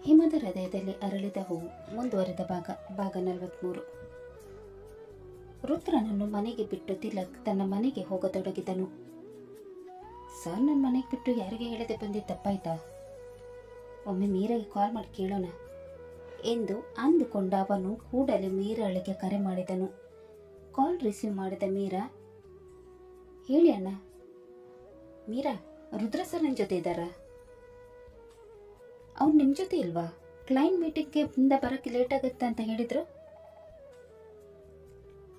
ಹಿಮದ ಹೃದಯದಲ್ಲಿ ಅರಳಿದ ಹೂವು ಮುಂದುವರೆದ ಭಾಗ 43. ರುದ್ರನನ್ನು ಮನೆಗೆ ಬಿಟ್ಟು ತಿಲಕ್ ತನ್ನ ಮನೆಗೆ ಹೋಗತೊಡಗಿದನು. ಸರ್, ನನ್ನ ಮನೆಗೆ ಬಿಟ್ಟು ಯಾರಿಗೆ ಹೇಳದೆ ಬಂದಿದ್ದು ತಪ್ಪಾಯ್ತಾ? ಒಮ್ಮೆ ಮೀರಾಗೆ ಕಾಲ್ ಮಾಡಿ ಕೇಳೋಣ ಎಂದು ಅಂದುಕೊಂಡ ಅವನು ಕೂಡಲೇ ಮೀರಾಳಿಗೆ ಕರೆ ಮಾಡಿದನು. ಕಾಲ್ ರಿಸೀವ್ ಮಾಡಿದ ಮೀರಾ, ಹೇಳಿ ಅಣ್ಣ. ಮೀರಾ, ರುದ್ರ ಸರ್ ನನ್ನ ಜೊತೆ ಇದ್ದಾರಾ? ಅವ್ರು ನಿಮ್ಮ ಜೊತೆ ಇಲ್ವಾ? ಕ್ಲೈಂಟ್ ಮೀಟಿಂಗ್ಗೆ ಮುಂದೆ ಬರೋಕ್ಕೆ ಲೇಟ್ ಆಗುತ್ತೆ ಅಂತ ಹೇಳಿದ್ರು.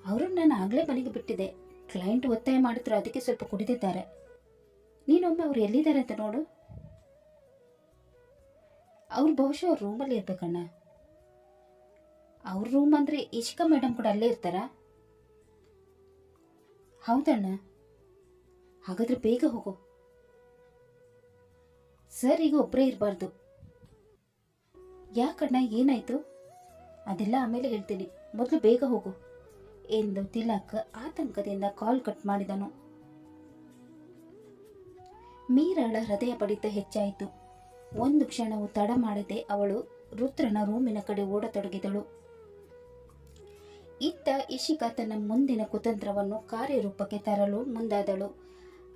ಅವರು ನಾನು ಆಗಲೇ ಮನೆಗೆ ಬಿಟ್ಟಿದ್ದೆ. ಕ್ಲೈಂಟ್ ಒತ್ತಾಯ ಮಾಡಿದ್ರು, ಅದಕ್ಕೆ ಸ್ವಲ್ಪ ಕುಡಿದಿದ್ದಾರೆ. ನೀನೊಮ್ಮೆ ಅವ್ರು ಎಲ್ಲಿದ್ದಾರೆ ಅಂತ ನೋಡು. ಅವ್ರು ಬಹುಶಃ ಅವ್ರ ರೂಮಲ್ಲಿ ಇರ್ಬೇಕಣ್ಣ. ಅವ್ರ ರೂಮ್ ಅಂದರೆ ಇಶಿಕಾ ಮೇಡಮ್ ಕೂಡ ಅಲ್ಲೇ ಇರ್ತಾರಾ? ಹೌದಣ್ಣ. ಹಾಗಾದ್ರೆ ಬೇಗ ಹೋಗು. ಸರ್ ಈಗ ಒಬ್ಬರೇ ಇರಬಾರ್ದು. ಯಾಕಣ್ಣ, ಏನಾಯ್ತು? ಅದೆಲ್ಲ ಆಮೇಲೆ ಹೇಳ್ತೀನಿ, ಮೊದಲು ಬೇಗ ಹೋಗು ಎಂದು ತಿಲಕ್ ಆತಂಕದಿಂದ ಕಾಲ್ ಕಟ್ ಮಾಡಿದನು. ಮೀರಾಳ ಹೃದಯ ಬಡಿತ ಹೆಚ್ಚಾಯಿತು. ಒಂದು ಕ್ಷಣವು ತಡ ಮಾಡದೆ ಅವಳು ರುದ್ರನ ರೂಮಿನ ಕಡೆ ಓಡತೊಡಗಿದಳು. ಇತ್ತ ಇಶಿಕಾ ತನ್ನ ಮುಂದಿನ ಕುತಂತ್ರವನ್ನು ಕಾರ್ಯರೂಪಕ್ಕೆ ತರಲು ಮುಂದಾದಳು.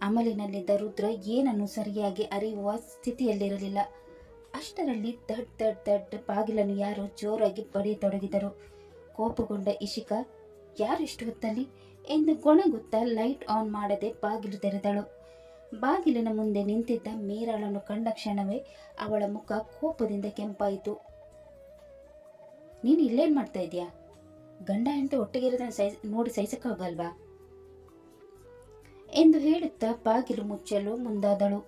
ಅಮಲಿನಲ್ಲಿದ್ದ ರುದ್ರ ಏನನ್ನು ಸರಿಯಾಗಿ ಅರಿಯುವ ಸ್ಥಿತಿಯಲ್ಲಿರಲಿಲ್ಲ. ಅಷ್ಟರಲ್ಲಿ ದಡ್ ದಡ್ ದಡ್ ಬಾಗಿಲನ್ನು ಯಾರೋ ಜೋರಾಗಿ ಬಡಿಯತೊಡಗಿದರು. ಕೋಪಗೊಂಡ ಇಶಿಕಾ, ಯಾರಿಷ್ಟು ಹೊತ್ತಲ್ಲಿ ಎಂದು ಗೊಣಗುತ್ತಾ ಲೈಟ್ ಆನ್ ಮಾಡದೆ ಬಾಗಿಲು ತೆರೆದಳು. ಬಾಗಿಲಿನ ಮುಂದೆ ನಿಂತಿದ್ದ ಮೀರಾಳನ್ನು ಕಂಡ ಕ್ಷಣವೇ ಅವಳ ಮುಖ ಕೋಪದಿಂದ ಕೆಂಪಾಯಿತು. ನೀನು ಇಲ್ಲೇನು ಮಾಡ್ತಾ ಇದೀಯಾ? ಗಂಡ ಹೆಂಡತಿ ಒಟ್ಟಿಗಿರೋದನ್ನು ನೋಡಿ ಸಹಿಸಕ್ಕಾಗಲ್ವಾ ಎಂದು ಹೇಳುತ್ತಾ ಬಾಗಿಲು ಮುಚ್ಚಲು ಮುಂದಾದಳು.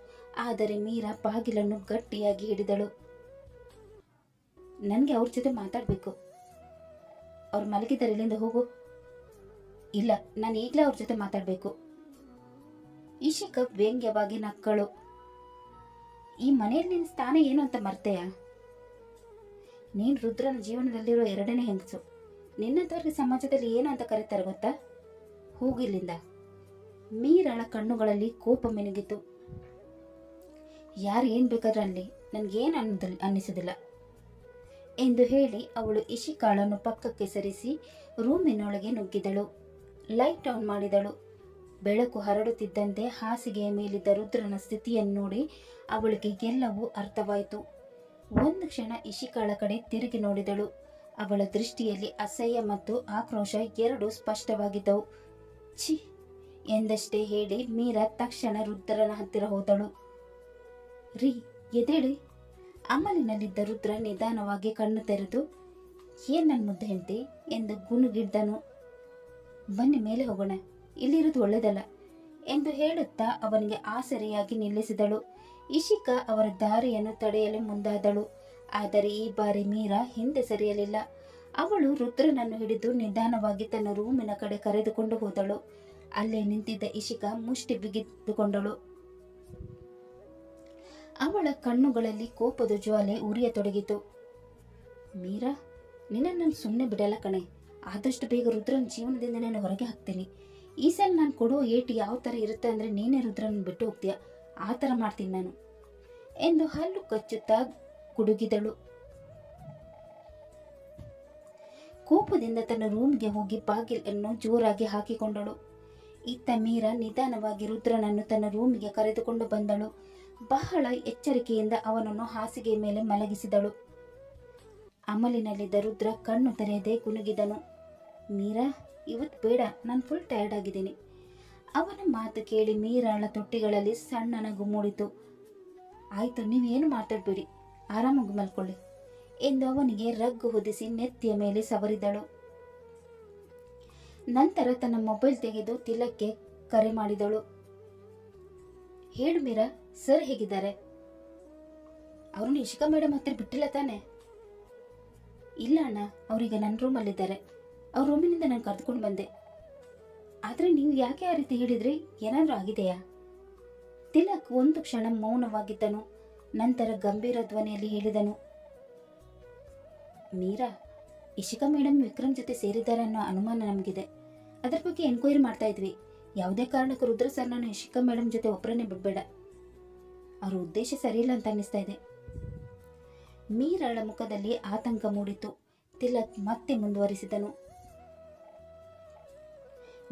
ಆದರೆ ಮೀರಾ ಬಾಗಿಲನ್ನು ಗಟ್ಟಿಯಾಗಿ ಹಿಡಿದಳು. ನನಗೆ ಅವ್ರ ಜೊತೆ ಮಾತಾಡಬೇಕು. ಅವ್ರು ಮಲಗಿದ್ದಾರೆ, ಇಲ್ಲಿಂದ ಹೋಗು. ಇಲ್ಲ, ನಾನು ಈಗಲೇ ಅವ್ರ ಜೊತೆ ಮಾತಾಡಬೇಕು. ಇಶಿಕಾ ವ್ಯಂಗ್ಯವಾಗಿ ನಕ್ಕಳು. ಈ ಮನೆಯಲ್ಲಿ ನಿನ್ನ ಸ್ಥಾನ ಏನು ಅಂತ ಮರ್ತೆಯಾ? ನೀನು ರುದ್ರನ ಜೀವನದಲ್ಲಿರೋ ಎರಡನೇ ಹೆಂಗಸು. ನಿನ್ನಂತವ್ರಿಗೆ ಸಮಾಜದಲ್ಲಿ ಏನು ಅಂತ ಕರೀತಾರೆ ಗೊತ್ತಾ? ಹೋಗಿಲ್ಲಿಂದ. ಮೀರಾಳ ಕಣ್ಣುಗಳಲ್ಲಿ ಕೋಪ ಮಿನುಗಿತು. ಯಾರು ಏನು ಬೇಕಾದ್ರೂ ಅನ್ನಲಿ, ನನಗೇನು ಅನ್ನಿಸೋದಿಲ್ಲ ಎಂದು ಹೇಳಿ ಅವಳು ಇಶಿಕಾಳನ್ನು ಪಕ್ಕಕ್ಕೆ ಸರಿಸಿ ರೂಮಿನೊಳಗೆ ನುಗ್ಗಿದಳು. ಲೈಟ್ ಆನ್ ಮಾಡಿದಳು. ಬೆಳಕು ಹರಡುತ್ತಿದ್ದಂತೆ ಹಾಸಿಗೆಯ ಮೇಲಿದ್ದ ರುದ್ರನ ಸ್ಥಿತಿಯನ್ನು ನೋಡಿ ಅವಳಿಗೆ ಎಲ್ಲವೂ ಅರ್ಥವಾಯಿತು. ಒಂದು ಕ್ಷಣ ಇಶಿಕಾಳ ಕಡೆ ತಿರುಗಿ ನೋಡಿದಳು. ಅವಳ ದೃಷ್ಟಿಯಲ್ಲಿ ಅಸಹ್ಯ ಮತ್ತು ಆಕ್ರೋಶ ಎರಡೂ ಸ್ಪಷ್ಟವಾಗಿದ್ದವು. ಛಿ ಎಂದಷ್ಟೇ ಹೇಳಿ ಮೀರಾ ತಕ್ಷಣ ರುದ್ರನ ಹತ್ತಿರ ಹೋದಳು. ರೀ, ಎದೇಳಿ. ಅಮಲಿನಲ್ಲಿದ್ದ ರುದ್ರ ನಿಧಾನವಾಗಿ ಕಣ್ಣು ತೆರೆದು, ಏನ್ ನನ್ನ ಮುದ್ದೆ ಹೆಂಡತಿ ಎಂದು ಗುನುಗಿದ್ದನು. ಬನ್ನಿ ಮೇಲೆ ಹೋಗೋಣ, ಇಲ್ಲಿರೋದು ಒಳ್ಳೆಯದಲ್ಲ ಎಂದು ಹೇಳುತ್ತಾ ಅವನಿಗೆ ಆಸರೆಯಾಗಿ ನಿಲ್ಲಿಸಿದಳು. ಇಶಿಕಾ ಅವರ ದಾರಿಯನ್ನು ತಡೆಯಲು ಮುಂದಾದಳು. ಆದರೆ ಈ ಬಾರಿ ಮೀರಾ ಹಿಂದೆ ಸರಿಯಲಿಲ್ಲ. ಅವಳು ರುದ್ರನನ್ನು ಹಿಡಿದು ನಿಧಾನವಾಗಿ ತನ್ನ ರೂಮಿನ ಕಡೆ ಕರೆದುಕೊಂಡು ಹೋದಳು. ಅಲ್ಲೇ ನಿಂತಿದ್ದ ಇಶಿಕಾ ಮುಷ್ಟಿ ಬಿಗಿದುಕೊಂಡಳು. ಅವಳ ಕಣ್ಣುಗಳಲ್ಲಿ ಕೋಪದ ಜ್ವಾಲೆ ಉರಿಯತೊಡಗಿತು. ಮೀರಾ, ನಿನ್ನನ್ನು ಸುಮ್ಮನೆ ಬಿಡಲ್ಲ ಕಣೆ. ಆದಷ್ಟು ಬೇಗ ರುದ್ರನ ಜೀವನದಿಂದ ನಾನು ಹೊರಗೆ ಹಾಕ್ತೀನಿ. ಈ ಸಲ ನಾನು ಕೊಡೋ ಏಟು ಯಾವ ಥರ ಇರುತ್ತೆ ಅಂದರೆ ನೀನೇ ರುದ್ರನ ಬಿಟ್ಟು ಹೋಗ್ತೀಯ. ಆ ಥರ ಮಾಡ್ತೀನಿ ನಾನು ಎಂದು ಹಲ್ಲು ಕಚ್ಚುತ್ತಾ ಗುಡುಗಿದಳು. ಕೋಪದಿಂದ ತನ್ನ ರೂಮ್ಗೆ ಹೋಗಿ ಬಾಗಿಲನ್ನು ಜೋರಾಗಿ ಹಾಕಿಕೊಂಡಳು. ಇತ್ತ ಮೀರಾ ನಿಧಾನವಾಗಿ ರುದ್ರನನ್ನು ತನ್ನ ರೂಮಿಗೆ ಕರೆದುಕೊಂಡು ಬಂದಳು. ಬಹಳ ಎಚ್ಚರಿಕೆಯಿಂದ ಅವನನ್ನು ಹಾಸಿಗೆಯ ಮೇಲೆ ಮಲಗಿಸಿದಳು. ಅಮಲಿನಲ್ಲಿದ್ದ ರುದ್ರ ಕಣ್ಣು ತೆರೆಯದೆ ಗುನುಗಿದನು. ಮೀರಾ, ಇವತ್ತು ಬೇಡ, ನಾನು ಫುಲ್ ಟಯರ್ಡ್ ಆಗಿದ್ದೀನಿ. ಅವನ ಮಾತು ಕೇಳಿ ಮೀರಾಳ ತೊಟ್ಟಿಗಳಲ್ಲಿ ಸಣ್ಣ ನಗು ಮೂಡಿತು. ಆಯಿತು, ನೀವೇನು ಮಾತಾಡಬೇಡಿ, ಆರಾಮಾಗಿ ಮಲ್ಕೊಳ್ಳಿ ಎಂದು ಅವನಿಗೆ ರಗ್ಗು ಹೊದಿಸಿ ನೆತ್ತಿಯ ಮೇಲೆ ಸವರಿದಳು. ನಂತರ ತನ್ನ ಮೊಬೈಲ್ ತೆಗೆದು ತಿಲಕ್ಗೆ ಕರೆ ಮಾಡಿದಳು. ಹೇಳು ಮೀರಾ, ಸರ್ ಹೇಗಿದ್ದಾರೆ? ಅವ್ರನ್ನ ಇಶಿಕಾ ಮೇಡಮ್ ಹತ್ತಿರ ಬಿಟ್ಟಿಲ್ಲ ತಾನೆ? ಇಲ್ಲ ಅಣ್ಣ, ಅವ್ರೀಗ ನನ್ನ ರೂಮಲ್ಲಿದ್ದಾರೆ. ಅವ್ರ ರೂಮಿನಿಂದ ನಾನು ಕರೆದುಕೊಂಡು ಬಂದೆ. ಆದರೆ ನೀವು ಯಾಕೆ ಆ ರೀತಿ ಹೇಳಿದ್ರಿ? ಏನಾದರೂ ಆಗಿದೆಯಾ? ತಿಲಕ್ ಒಂದು ಕ್ಷಣ ಮೌನವಾಗಿದ್ದನು. ನಂತರ ಗಂಭೀರ ಧ್ವನಿಯಲ್ಲಿ ಹೇಳಿದನು. ಮೀರಾ, ಇಶಿಕಾ ಮೇಡಮ್ ವಿಕ್ರಮ್ ಜೊತೆ ಸೇರಿದ್ದಾರೆ ಅನ್ನೋ ಅನುಮಾನ ನಮಗಿದೆ. ಅದ್ರ ಬಗ್ಗೆ ಎನ್ಕ್ವೈರಿ ಮಾಡ್ತಾ ಇದ್ವಿ. ಯಾವುದೇ ಕಾರಣಕ್ಕೂ ರುದ್ರ ಸರ್ ನಾನು ಇಶಿಕಾ ಮೇಡಮ್ ಜೊತೆ ಒಬ್ಬರನ್ನೇ ಬಿಡಬೇಡ. ಅವ್ರ ಉದ್ದೇಶ ಸರಿಯಿಲ್ಲ ಅಂತ ಅನ್ನಿಸ್ತಾ ಇದೆ. ಮೀರಾಳ ಮುಖದಲ್ಲಿ ಆತಂಕ ಮೂಡಿತು. ತಿಲಕ್ ಮತ್ತೆ ಮುಂದುವರಿಸಿದನು.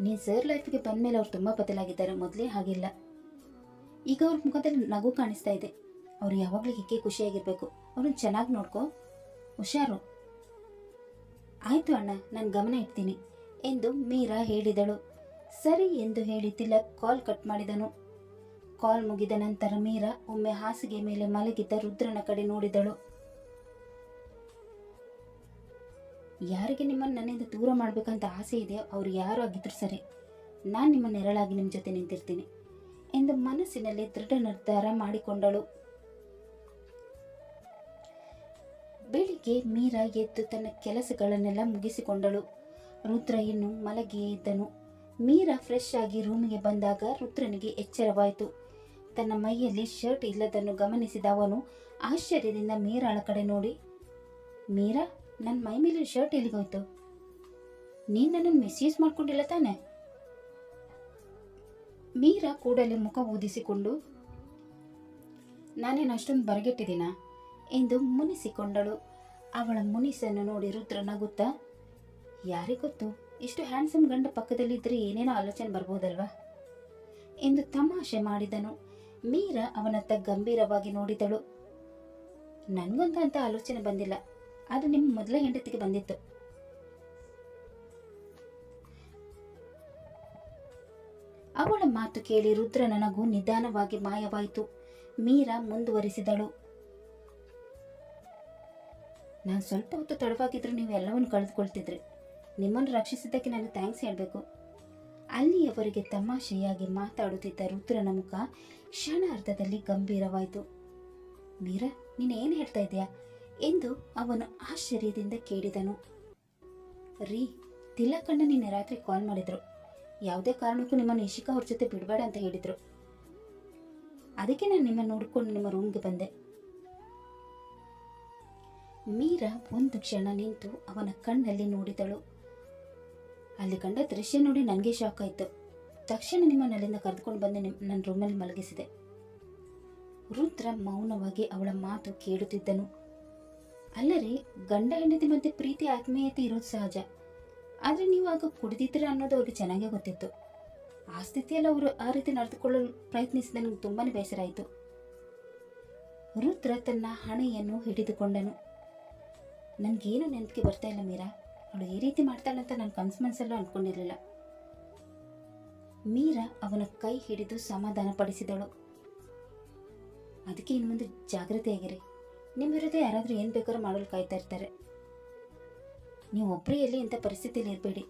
ನೀನು ಸರ್ ಲೈಫ್ಗೆ ಬಂದಮೇಲೆ ಅವ್ರು ತುಂಬ ಬದಲಾಗಿದ್ದಾರೆ, ಮೊದಲೇ ಹಾಗಿಲ್ಲ. ಈಗ ಅವ್ರ ಮುಖದಲ್ಲಿ ನಗು ಕಾಣಿಸ್ತಾ ಇದೆ. ಅವ್ರು ಯಾವಾಗಲೂ ಹೀಗೆ ಖುಷಿಯಾಗಿರಬೇಕು. ಅವ್ರನ್ನ ಚೆನ್ನಾಗಿ ನೋಡ್ಕೋ, ಹುಷಾರು. ಆಯಿತು ಅಣ್ಣ, ನಾನು ಗಮನ ಇಡ್ತೀನಿ ಎಂದು ಮೀರಾ ಹೇಳಿದಳು. ಸರಿ ಎಂದು ಹೇಳಿ ತಿಲಕ್ ಕಾಲ್ ಕಟ್ ಮಾಡಿದನು. ಕಾಲ್ ಮುಗಿದ ನಂತರ ಮೀರಾ ಒಮ್ಮೆ ಹಾಸಿಗೆ ಮೇಲೆ ಮಲಗಿದ್ದ ರುದ್ರನ ಕಡೆ ನೋಡಿದಳು. ಯಾರಿಗೆ ನಿಮ್ಮನ್ನು ನನ್ನಿಂದ ದೂರ ಮಾಡಬೇಕಂತ ಆಸೆ ಇದೆಯೋ ಅವ್ರು ಯಾರು ಆಗಿದ್ರು ಸರಿ, ನಾನು ನಿಮ್ಮ ನೆರಳಾಗಿ ನಿಮ್ಮ ಜೊತೆ ನಿಂತಿರ್ತೀನಿ ಎಂದು ಮನಸ್ಸಿನಲ್ಲಿ ದೃಢ ನಿರ್ಧಾರ ಮಾಡಿಕೊಂಡಳು. ಬೆಳಿಗ್ಗೆ ಮೀರಾ ಎದ್ದು ತನ್ನ ಕೆಲಸಗಳನ್ನೆಲ್ಲ ಮುಗಿಸಿಕೊಂಡಳು. ರುದ್ರ ಇನ್ನು ಮಲಗಿಯೇ ಇದ್ದನು. ಮೀರಾ ಫ್ರೆಶ್ ಆಗಿ ರೂಮಿಗೆ ಬಂದಾಗ ರುದ್ರನಿಗೆ ಎಚ್ಚರವಾಯಿತು. ತನ್ನ ಮೈಯಲ್ಲಿ ಶರ್ಟ್ ಇಲ್ಲದನ್ನು ಗಮನಿಸಿದ ಅವನು ಆಶ್ಚರ್ಯದಿಂದ ಮೀರಾಳ ಕಡೆ ನೋಡಿ, ಮೀರಾ, ನನ್ನ ಮೈ ಮೇಲೆ ಶರ್ಟ್ ಎಲ್ಲಿಗೋಯ್ತು? ನೀನು ನನ್ನನ್ನು ಮಿಸ್ಯೂಸ್ ಮಾಡ್ಕೊಂಡಿಲ್ಲ ತಾನೆ? ಮೀರಾ ಕೂಡಲೇ ಮುಖ ಊದಿಸಿಕೊಂಡು, ನಾನೇನು ಅಷ್ಟೊಂದು ಬರಗೆಟ್ಟಿದ್ದೀನಾ ಎಂದು ಮುನಿಸಿಕೊಂಡಳು. ಅವಳ ಮುನಿಸನ್ನು ನೋಡಿ ರುದ್ರ ನಗುತ್ತಾ, ಯಾರಿಗೊತ್ತು, ಇಷ್ಟು ಹ್ಯಾಂಡ್ಸಮ್ ಗಂಡ ಪಕ್ಕದಲ್ಲಿದ್ದರೆ ಏನೇನೋ ಆಲೋಚನೆ ಬರ್ಬೋದಲ್ವಾ ಎಂದು ತಮಾಷೆ ಮಾಡಿದನು. ಮೀರಾ ಅವನತ್ತ ಗಂಭೀರವಾಗಿ ನೋಡಿದಳು. ನನಗಂತ ಅಂತ ಆಲೋಚನೆ ಬಂದಿಲ್ಲ, ಅದು ನಿಮ್ಮ ಮೊದಲ ಹೆಂಡತಿಗೆ ಬಂದಿತ್ತು. ಅವಳ ಮಾತು ಕೇಳಿ ರುದ್ರನ ನಗು ನಿಧಾನವಾಗಿ ಮಾಯವಾಯಿತು. ಮೀರಾ ಮುಂದುವರಿಸಿದಳು, ನಾನು ಸ್ವಲ್ಪ ಹೊತ್ತು ತಡವಾಗಿದ್ರು ನೀವು ಎಲ್ಲವನ್ನು ಕಳೆದುಕೊಳ್ತಿದ್ರಿ. ನಿಮ್ಮನ್ನು ರಕ್ಷಿಸಿದ್ದಕ್ಕೆ ನಾನು ಥ್ಯಾಂಕ್ಸ್ ಹೇಳಬೇಕು. ಅಲ್ಲಿಯವರೆಗೆ ತಮಾಷೆಯಾಗಿ ಮಾತಾಡುತ್ತಿದ್ದ ರುದ್ರನ ಮುಖ ಕ್ಷಣಾರ್ಧದಲ್ಲಿ ಗಂಭೀರವಾಯಿತು. ಮೀರಾ, ನೀನು ಏನು ಹೇಳ್ತಾ ಇದೆಯಾ ಎಂದು ಅವನು ಆಶ್ಚರ್ಯದಿಂದ ಕೇಳಿದನು. ರೀ, ತಿಲಕಣ್ಣ ನಿನ್ನೆ ರಾತ್ರಿ ಕಾಲ್ ಮಾಡಿದ್ರು. ಯಾವುದೇ ಕಾರಣಕ್ಕೂ ನಿಮ್ಮನ್ನು ಇಶಿಕಾ ಅವ್ರ ಜೊತೆ ಬಿಡಬೇಡ ಅಂತ ಹೇಳಿದರು. ಅದಕ್ಕೆ ನಾನು ನಿಮ್ಮನ್ನು ನೋಡಿಕೊಂಡು ನಿಮ್ಮ ರೂಮ್ಗೆ ಬಂದೆ. ಮೀರಾ ಒಂದು ಕ್ಷಣ ನಿಂತು ಅವನ ಕಣ್ಣಲ್ಲಿ ನೋಡಿದಳು. ಅಲ್ಲಿ ಕಂಡ ದೃಶ್ಯ ನೋಡಿ ನನಗೆ ಶಾಕ್ ಆಯಿತು. ತಕ್ಷಣ ನಿಮ್ಮನ್ನು ಅಲ್ಲಿಂದ ಕರೆದುಕೊಂಡು ಬಂದು ನನ್ನ ರೂಮಲ್ಲಿ ಮಲಗಿಸಿದೆ. ರುದ್ರ ಮೌನವಾಗಿ ಅವಳ ಮಾತು ಕೇಳುತ್ತಿದ್ದನು. ಅಲ್ಲರಿ, ಗಂಡ ಹೆಂಡತಿ ಮಧ್ಯೆ ಪ್ರೀತಿ ಆತ್ಮೀಯತೆ ಇರೋದು ಸಹಜ. ಆದರೆ ನೀವು ಆಗ ಕುಡಿದಿದ್ದೀರ ಅನ್ನೋದು ಅವ್ರಿಗೆ ಚೆನ್ನಾಗೇ ಗೊತ್ತಿತ್ತು. ಆ ಸ್ಥಿತಿಯಲ್ಲಿ ಅವರು ಆ ರೀತಿ ನಡೆದುಕೊಳ್ಳಲು ಪ್ರಯತ್ನಿಸಿದ ನನಗೆ ತುಂಬಾ ಬೇಸರ ಆಯಿತು. ರುದ್ರ ತನ್ನ ಹಣೆಯನ್ನು ಹಿಡಿದುಕೊಂಡನು. ನನಗೇನು ನೆನಪಿಗೆ ಬರ್ತಾ ಇಲ್ಲ ಮೀರಾ, ಅವಳು ಈ ರೀತಿ ಮಾಡ್ತಾಳಂತ ನಾನು ಕನಸು ಮನಸ್ಸಲ್ಲೂ ಅಂದ್ಕೊಂಡಿರಲಿಲ್ಲ. ಮೀರಾ ಅವನ ಕೈ ಹಿಡಿದು ಸಮಾಧಾನ ಪಡಿಸಿದಳು. ಅದಕ್ಕೆ ಇನ್ನು ಮುಂದೆ ಜಾಗೃತಿಯಾಗಿರಿ. ನಿಮ್ಮ ವಿರುದ್ಧ ಯಾರಾದರೂ ಏನು ಬೇಕಾದ್ರೂ ಮಾಡಲು ಕಾಯ್ತಾ ಇರ್ತಾರೆ. ನೀವು ಒಬ್ಬರೇ ಎಲ್ಲಿ ಇಂಥ ಪರಿಸ್ಥಿತಿಯಲ್ಲಿ ಇರಬೇಡಿ.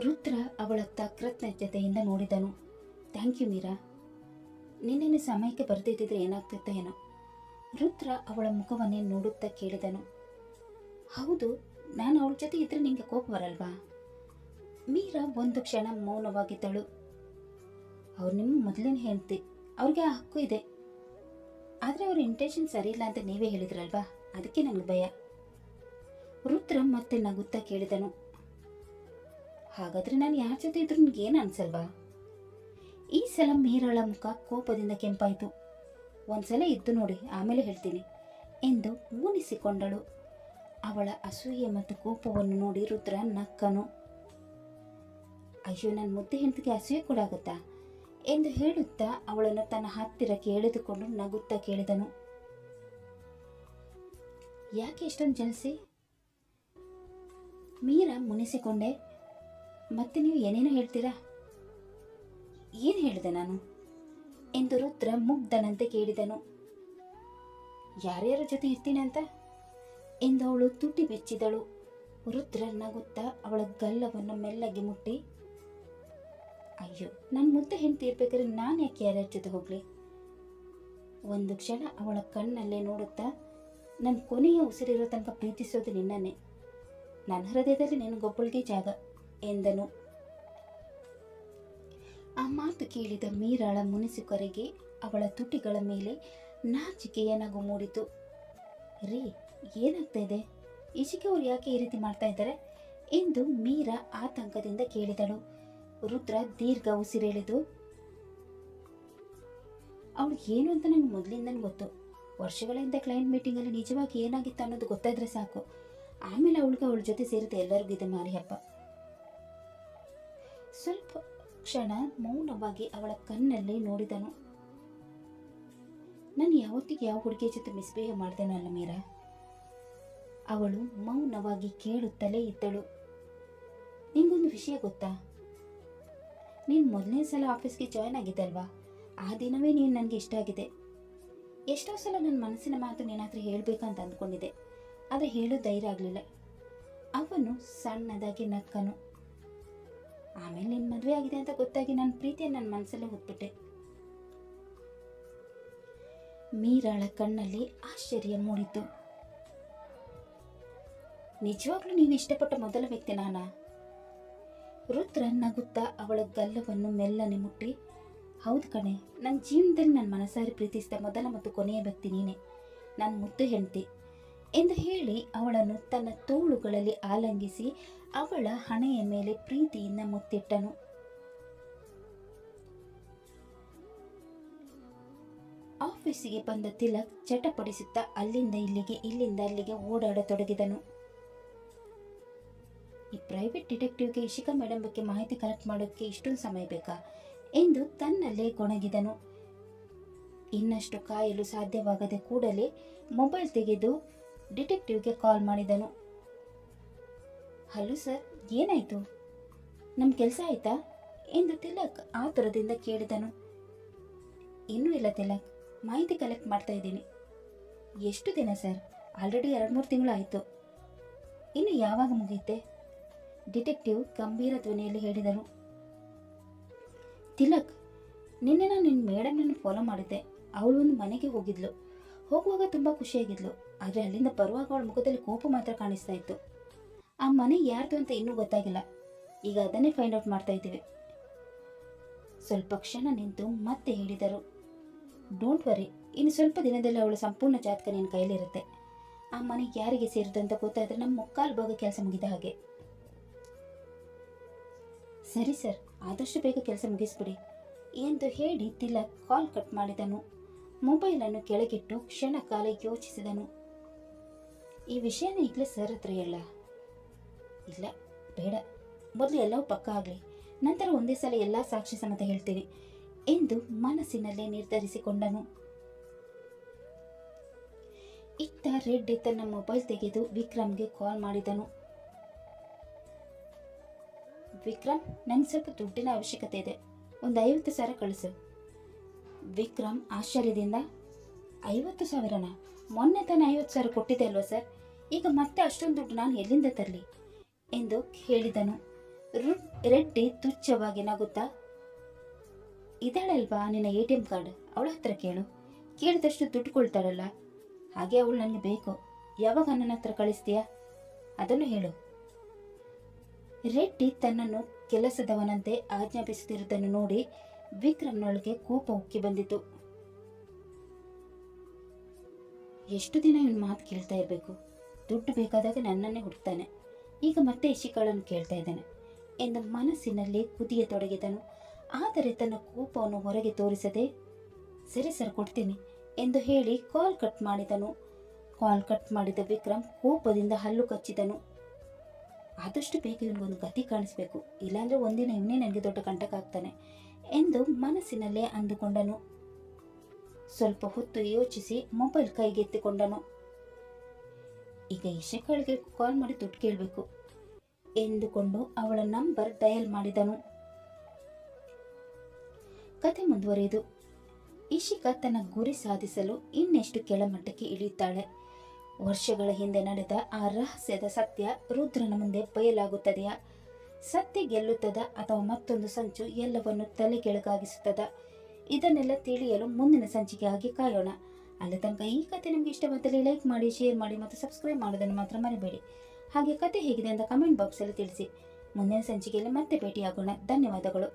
ರುದ್ರ ಅವಳತ್ತ ಕೃತಜ್ಞತೆಯಿಂದ ನೋಡಿದನು. ಥ್ಯಾಂಕ್ ಯು ಮೀರಾ, ನಿನ್ನೆ ಸಮಯಕ್ಕೆ ಬರ್ತಿದ್ದಿದ್ರೆ ಏನಾಗ್ತಿತ್ತ ಏನೋ. ರುದ್ರ ಅವಳ ಮುಖವನ್ನೇ ನೋಡುತ್ತಾ ಕೇಳಿದನು. ಹೌದು, ನಾನು ಅವಳ ಜೊತೆ ಇದ್ರೆ ನಿಮಗೆ ಕೋಪ ಬರಲ್ವಾ? ಮೀರಾ ಒಂದು ಕ್ಷಣ ಮೌನವಾಗಿದ್ದಳು. ಅವ್ರು ನಿಮ್ಮ ಮೊದಲಿನ ಹೆಂಡತಿ, ಅವ್ರಿಗೆ ಆ ಹಕ್ಕು ಇದೆ. ಆದರೆ ಅವ್ರ ಇಂಟೆನ್ಷನ್ ಸರಿ ಇಲ್ಲ ಅಂತ ನೀವೇ ಹೇಳಿದ್ರಲ್ವಾ, ಅದಕ್ಕೆ ನನಗೆ ಭಯ. ರುದ್ರ ಮತ್ತೆ ನಗುತ್ತಾ ಕೇಳಿದನು. ಹಾಗಾದರೆ ನಾನು ಯಾರ ಜೊತೆ ಇದ್ರೂ ನಿಮಗೇನು ಅನ್ಸಲ್ವಾ? ಈ ಸಲ ಮೀರಾಳ ಮುಖ ಕೋಪದಿಂದ ಕೆಂಪಾಯಿತು. ಒಂದ್ಸಲ ಇದ್ದು ನೋಡಿ, ಆಮೇಲೆ ಹೇಳ್ತೀನಿ ಎಂದು ಮುನಿಸಿಕೊಂಡಳು. ಅವಳ ಅಸೂಯೆ ಮತ್ತು ಕೋಪವನ್ನು ನೋಡಿ ರುದ್ರ ನಕ್ಕನು. ಅಯ್ಯೋ, ನನ್ನ ಮುದ್ದೆ ಹೆಂಡತಿಗೆ ಅಸೂಯೆ ಕೂಡ ಆಗುತ್ತಾ ಎಂದು ಹೇಳುತ್ತಾ ಅವಳನ್ನು ತನ್ನ ಹತ್ತಿರಕ್ಕೆ ಎಳೆದುಕೊಂಡು ನಗುತ್ತಾ ಕೇಳಿದನು. ಯಾಕೆ ಇಷ್ಟೊಂದು ಜಲಸಿ? ಮೀರಾ ಮುನಿಸಿಕೊಂಡೆ. ಮತ್ತೆ ನೀವು ಏನೇನೋ ಹೇಳ್ತೀರಾ? ಏನು ಹೇಳಿದೆ ನಾನು ಎಂದು ರುದ್ರ ಮುಗ್ಧನಂತೆ ಕೇಳಿದನು. ಯಾರ್ಯಾರ ಜೊತೆ ಇರ್ತೀನಿ ಅಂತ ಎಂದು ಅವಳು ತುಟಿ ಬೆಚ್ಚಿದಳು. ರುದ್ರ ನಗುತ್ತಾ ಅವಳ ಗಲ್ಲವನ್ನು ಮೆಲ್ಲಗೆ ಮುಟ್ಟಿ, ಅಯ್ಯೋ, ನನ್ನ ಮುದ್ದೆ ಹೆಂಡತಿ ಇರ್ಬೇಕಾದ್ರೆ ನಾನು ಯಾಕೆ ಯಾರ್ಯಾರ ಜೊತೆ ಹೋಗ್ಲಿ? ಒಂದು ಕ್ಷಣ ಅವಳ ಕಣ್ಣಲ್ಲೇ ನೋಡುತ್ತಾ, ನನ್ನ ಕೊನೆಯ ಉಸಿರಿರೋ ತನಕ ಪ್ರೀತಿಸೋದು ನಿನ್ನನ್ನೇ, ನನ್ನ ಹೃದಯದಲ್ಲಿ ನಿನಗೊಬ್ಬಳಿಗೆ ಜಾಗ ಎಂದನು. ಆ ಮಾತು ಕೇಳಿದ ಮೀರಾಳ ಮುನಿಸುಕರಿಗೆ ಅವಳ ತುಟಿಗಳ ಮೇಲೆ ನಾಚಿಕೆಯ ನಗು ಮೂಡಿತು. ರೀ, ಏನಾಗ್ತಾ ಇದೆ? ಇಶಿಕಾ ಅವ್ರು ಯಾಕೆ ಈ ರೀತಿ ಮಾಡ್ತಾ ಇದ್ದಾರೆ ಎಂದು ಮೀರಾ ಆತಂಕದಿಂದ ಕೇಳಿದಳು. ರುದ್ರ ದೀರ್ಘ ಉಸಿರೆಳೆದು, ಅವಳು ಏನು ಅಂತ ನನಗೆ ಮೊದಲಿಂದನೂ ಗೊತ್ತು. ವರ್ಷಗಳಿಂದ ಕ್ಲೈಂಟ್ ಮೀಟಿಂಗಲ್ಲಿ ನಿಜವಾಗಿ ಏನಾಗಿತ್ತು ಅನ್ನೋದು ಗೊತ್ತಾದರೆ ಸಾಕು. ಆಮೇಲೆ ಅವಳ ಜೊತೆ ಸೇರಿದ ಎಲ್ಲರಿಗೂ ಇದೆ ಮಾರಿ ಹಬ್ಬ. ಸ್ವಲ್ಪ ಕ್ಷಣ ಮೌನವಾಗಿ ಅವಳ ಕಣ್ಣಲ್ಲಿ ನೋಡಿದನು. ನಾನು ಯಾವತ್ತಿಗೆ ಯಾವ ಹುಡುಗಿಯ ಜೊತೆ ಮಿಸ್ಬಿಹೇವ್ ಮಾಡ್ದೇನೋ ಅಲ್ಲ ಮೀರಾ. ಅವಳು ಮೌನವಾಗಿ ಕೇಳುತ್ತಲೇ ಇದ್ದಳು. ನಿಂಗೊಂದು ವಿಷಯ ಗೊತ್ತಾ? ನೀನು ಮೊದಲನೇ ಸಲ ಆಫೀಸ್ಗೆ ಜಾಯ್ನ್ ಆಗಿದ್ದಲ್ವಾ, ಆ ದಿನವೇ ನೀನು ನನಗೆ ಇಷ್ಟ ಆಗಿದೆ. ಎಷ್ಟೋ ಸಲ ನನ್ನ ಮನಸ್ಸಿನ ಮಾತು ನಿನ್ನ ಹೇಳಬೇಕಂತ ಅಂದ್ಕೊಂಡಿದ್ದೆ, ಆದರೆ ಹೇಳೋ ಧೈರ್ಯ ಆಗಲಿಲ್ಲ. ಅವನು ಸಣ್ಣದಾಗಿ ನಕ್ಕನು. ಆಮೇಲೆ ನಿನ್ನ ಮದುವೆ ಆಗಿದೆ ಅಂತ ಗೊತ್ತಾಗಿ ನನ್ನ ಪ್ರೀತಿಯನ್ನು ನನ್ನ ಮನಸ್ಸಲ್ಲೇ ಹೊತ್ಬಿಟ್ಟೆ. ಮೀರಾಳ ಕಣ್ಣಲ್ಲಿ ಆಶ್ಚರ್ಯ ಮೂಡಿತು. ನಿಜವಾಗ್ಲೂ ನೀನು ಇಷ್ಟಪಟ್ಟ ಮೊದಲ ವ್ಯಕ್ತಿ ನಾನಾ? ರುದ್ರ ನಗುತ್ತಾ ಅವಳ ಗಲ್ಲವನ್ನು ಮೆಲ್ಲನೆ ಮುಟ್ಟಿ, ಹೌದು ಕಣೆ, ನನ್ನ ಜೀವನದಲ್ಲಿ ನನ್ನ ಮನಸಾರಿ ಪ್ರೀತಿಸಿದ ಮೊದಲ ಮತ್ತು ಕೊನೆಯ ವ್ಯಕ್ತಿ ನೀನೆ, ನನ್ನ ಮುದ್ದು ಹೆಂಡತಿ ಎಂದು ಹೇಳಿ ಅವಳನ್ನು ತನ್ನ ತೋಳುಗಳಲ್ಲಿ ಆಲಂಗಿಸಿ ಅವಳ ಹಣೆಯ ಮೇಲೆ ಪ್ರೀತಿಯಿಂದ ಮುತ್ತಿಟ್ಟನು. ಆಫೀಸಿಗೆ ಬಂದ ತಿಲಕ್ ಚಟಪಡಿಸುತ್ತಾ ಅಲ್ಲಿಂದ ಇಲ್ಲಿಗೆ ಇಲ್ಲಿಂದ ಅಲ್ಲಿಗೆ ಓಡಾಡತೊಡಗಿದನು. ಈ ಪ್ರೈವೇಟ್ ಡಿಟೆಕ್ಟಿವ್ಗೆ ಇಶಿಕಾ ಮೇಡಮ್ ಬಗ್ಗೆ ಮಾಹಿತಿ ಕಲೆಕ್ಟ್ ಮಾಡೋಕ್ಕೆ ಇಷ್ಟೊಂದು ಸಮಯ ಬೇಕಾ ಎಂದು ತನ್ನಲ್ಲೇ ಗೊಣಗಿದನು. ಇನ್ನಷ್ಟು ಕಾಯಲು ಸಾಧ್ಯವಾಗದೆ ಕೂಡಲೇ ಮೊಬೈಲ್ ತೆಗೆದು ಡಿಟೆಕ್ಟಿವ್ಗೆ ಕಾಲ್ ಮಾಡಿದನು. ಹಲೋ ಸರ್, ಏನಾಯಿತು? ನಮ್ಮ ಕೆಲಸ ಆಯಿತಾ ಎಂದು ತಿಲಕ್ ಆತುರದಿಂದ ಕೇಳಿದನು. ಇನ್ನೂ ಇಲ್ಲ ತಿಲಕ್, ಮಾಹಿತಿ ಕಲೆಕ್ಟ್ ಮಾಡ್ತಾ ಇದ್ದೀನಿ. ಎಷ್ಟು ದಿನ ಸರ್? ಆಲ್ರೆಡಿ 2-3 ತಿಂಗಳು ಆಯಿತು. ಇನ್ನು ಯಾವಾಗ ಮುಗಿಯುತ್ತೆ? ಡಿಟೆಕ್ಟಿವ್ ಗಂಭೀರ ಧ್ವನಿಯಲ್ಲಿ ಹೇಳಿದನು. ತಿಲಕ್, ನಿನ್ನೆ ನಾನು ನಿನ್ನ ಮೇಡಮ್ನನ್ನು ಫಾಲೋ ಮಾಡಿದ್ದೆ. ಅವಳು ಒಂದು ಮನೆಗೆ ಹೋಗಿದ್ಲು. ಹೋಗುವಾಗ ತುಂಬ ಖುಷಿಯಾಗಿದ್ಲು, ಆದರೆ ಅಲ್ಲಿಂದ ಬರುವಾಗ ಅವಳ ಮುಖದಲ್ಲಿ ಕೋಪ ಮಾತ್ರ ಕಾಣಿಸ್ತಾ ಇತ್ತು. ಆ ಮನೆ ಯಾರ್ದು ಅಂತ ಇನ್ನೂ ಗೊತ್ತಾಗಿಲ್ಲ. ಈಗ ಅದನ್ನೇ ಫೈಂಡ್ ಔಟ್ ಮಾಡ್ತಾ ಇದ್ದೀವಿ. ಸ್ವಲ್ಪ ಕ್ಷಣ ನಿಂತು ಮತ್ತೆ ಹೇಳಿದರು. ಡೋಂಟ್ ವರಿ, ಇನ್ನು ಸ್ವಲ್ಪ ದಿನದಲ್ಲಿ ಅವಳ ಸಂಪೂರ್ಣ ಜಾತಕ ನಿನ್ನ ಕೈಲಿರುತ್ತೆ. ಆ ಮನೆಗೆ ಯಾರಿಗೆ ಸೇರಿದೆ ಅಂತ ಗೊತ್ತಾದರೆ ನಮ್ಮ ಮುಕ್ಕಾಲು ಭಾಗ ಕೆಲಸ ಮುಗಿದ ಹಾಗೆ. ಸರಿ ಸರ್, ಆದಷ್ಟು ಬೇಗ ಕೆಲಸ ಮುಗಿಸ್ಬಿಡಿ ಎಂದು ಹೇಳಿ ತಿಲಕ್ ಕಾಲ್ ಕಟ್ ಮಾಡಿದನು. ಮೊಬೈಲನ್ನು ಕೆಳಗಿಟ್ಟು ಕ್ಷಣ ಕಾಲ ಯೋಚಿಸಿದನು. ಈ ವಿಷಯನ ಈಗಲೇ ಸರ್ ಹತ್ರ ಹೇಳ? ಇಲ್ಲ ಬೇಡ, ಮೊದಲು ಎಲ್ಲವೂ ಪಕ್ಕ ಆಗಲಿ, ನಂತರ ಒಂದೇ ಸಲ ಎಲ್ಲ ಸಾಕ್ಷಿ ಸಮೇತ ಹೇಳ್ತೀವಿ ಎಂದು ಮನಸ್ಸಿನಲ್ಲೇ ನಿರ್ಧರಿಸಿಕೊಂಡನು. ಇತ್ತ ರೆಡ್ಡಿ ತನ್ನ ಮೊಬೈಲ್ ತೆಗೆದು ವಿಕ್ರಮ್ಗೆ ಕಾಲ್ ಮಾಡಿದನು. ವಿಕ್ರಮ್, ನಂಗೆ ಸ್ವಲ್ಪ ದುಡ್ಡಿನ ಅವಶ್ಯಕತೆ ಇದೆ, ಒಂದು 50,000 ಕಳಿಸು. ವಿಕ್ರಮ್ ಆಶ್ಚರ್ಯದಿಂದ, 50,000ನಾ? ಮೊನ್ನೆ ತಾನೇ 50,000 ಕೊಟ್ಟಿದೆ ಅಲ್ವಾ ಸರ್, ಈಗ ಮತ್ತೆ ಅಷ್ಟೊಂದು ದುಡ್ಡು ನಾನು ಎಲ್ಲಿಂದ ತರಲಿ ಎಂದು ಹೇಳಿದನು. ರೆಡ್ಡಿ ತುಚ್ಛವಾಗಿ ನಗುತ್ತಾ, ಇದ್ದಾಳಲ್ವಾ ನಿನ್ನ ATM ಕಾರ್ಡ್, ಅವಳ ಹತ್ರ ಕೇಳು, ಕೇಳಿದಷ್ಟು ದುಡ್ಡು ಕೊಳ್ತಾಳಲ್ಲ, ಹಾಗೆ ಅವಳು ನನಗೆ ಬೇಕು. ಯಾವಾಗ ನನ್ನ ಹತ್ರ ಕಳಿಸ್ತೀಯಾ ಅದನ್ನು ಹೇಳು. ರೆಡ್ಡಿ ತನ್ನನ್ನು ಕೆಲಸದವನಂತೆ ಆಜ್ಞಾಪಿಸುತ್ತಿರುವುದನ್ನು ನೋಡಿ ವಿಕ್ರಮ್ನೊಳಗೆ ಕೋಪ ಉಕ್ಕಿ ಬಂದಿತು. ಎಷ್ಟು ದಿನ ಇವನು ಮಾತು ಕೇಳ್ತಾ ಇರಬೇಕು? ದುಡ್ಡು ಬೇಕಾದಾಗ ನನ್ನನ್ನೇ ಹುಡುಕ್ತಾನೆ, ಈಗ ಮತ್ತೆ ಇಶಿಕಾಳನ್ನು ಕೇಳ್ತಾ ಇದ್ದಾನೆ ಎಂದು ಮನಸ್ಸಿನಲ್ಲಿ ಕುದಿಯತೊಡಗಿದನು. ಆದರೆ ತನ್ನ ಕೋಪವನ್ನು ಹೊರಗೆ ತೋರಿಸದೆ, ಸರಿ ಸರ್ ಕೊಡ್ತೀನಿ ಎಂದು ಹೇಳಿ ಕಾಲ್ ಕಟ್ ಮಾಡಿದನು. ಕಾಲ್ ಕಟ್ ಮಾಡಿದ ವಿಕ್ರಮ್ ಕೋಪದಿಂದ ಹಲ್ಲು ಕಚ್ಚಿದನು. ಆದಷ್ಟು ಬೇಗ ಇವನಿಗೊಂದು ಗತಿ ಕಾಣಿಸ್ಬೇಕು, ಇಲ್ಲಾಂದರೆ ಒಂದಿನ ಇವನೇ ನನಗೆ ದೊಡ್ಡ ಕಂಟಕ ಆಗ್ತಾನೆ ಎಂದು ಮನಸ್ಸಿನಲ್ಲೇ ಅಂದುಕೊಂಡನು. ಸ್ವಲ್ಪ ಹೊತ್ತು ಯೋಚಿಸಿ ಮೊಬೈಲ್ ಕೈಗೆತ್ತಿಕೊಂಡನು. ಈಗ ಇಶಿಕಾಳಿಗೆ ಕಾಲ್ ಮಾಡಿ ದುಡ್ಡು ಕೇಳಬೇಕು ಎಂದುಕೊಂಡು ಅವಳ ನಂಬರ್ ಡಯಲ್ ಮಾಡಿದನು. ಕತೆ ಮುಂದುವರಿದು. ಇಶಿಕಾ ತನ್ನ ಗುರಿ ಸಾಧಿಸಲು ಇನ್ನೆಷ್ಟು ಕೆಳಮಟ್ಟಕ್ಕೆ ಇಳಿಯುತ್ತಾಳೆ. ವರ್ಷಗಳ ಹಿಂದೆ ನಡೆದ ಆ ರಹಸ್ಯದ ಸತ್ಯ ರುದ್ರನ ಮುಂದೆ ಬಯಲಾಗುತ್ತದೆಯಾ? ಸತ್ಯ ಗೆಲ್ಲುತ್ತದ ಅಥವಾ ಮತ್ತೊಂದು ಸಂಚು ಎಲ್ಲವನ್ನು ತಲೆ ಕೆಳಗಾಗಿಸುತ್ತದ? ಇದನ್ನೆಲ್ಲ ತಿಳಿಯಲು ಮುಂದಿನ ಸಂಚಿಕೆಯಾಗಿ ಕಾಯೋಣ. ಅಲ್ಲಿ ತನಕ ಈ ಕತೆ ನಿಮಗೆ ಇಷ್ಟವಾದಲ್ಲಿ ಲೈಕ್ ಮಾಡಿ, ಶೇರ್ ಮಾಡಿ ಮತ್ತು ಸಬ್ಸ್ಕ್ರೈಬ್ ಮಾಡೋದನ್ನು ಮಾತ್ರ ಮರಿಬೇಡಿ. ಹಾಗೆ ಕತೆ ಹೇಗಿದೆ ಅಂತ ಕಮೆಂಟ್ ಬಾಕ್ಸಲ್ಲಿ ತಿಳಿಸಿ. ಮುಂದಿನ ಸಂಚಿಕೆಯಲ್ಲಿ ಮತ್ತೆ ಭೇಟಿಯಾಗೋಣ. ಧನ್ಯವಾದಗಳು.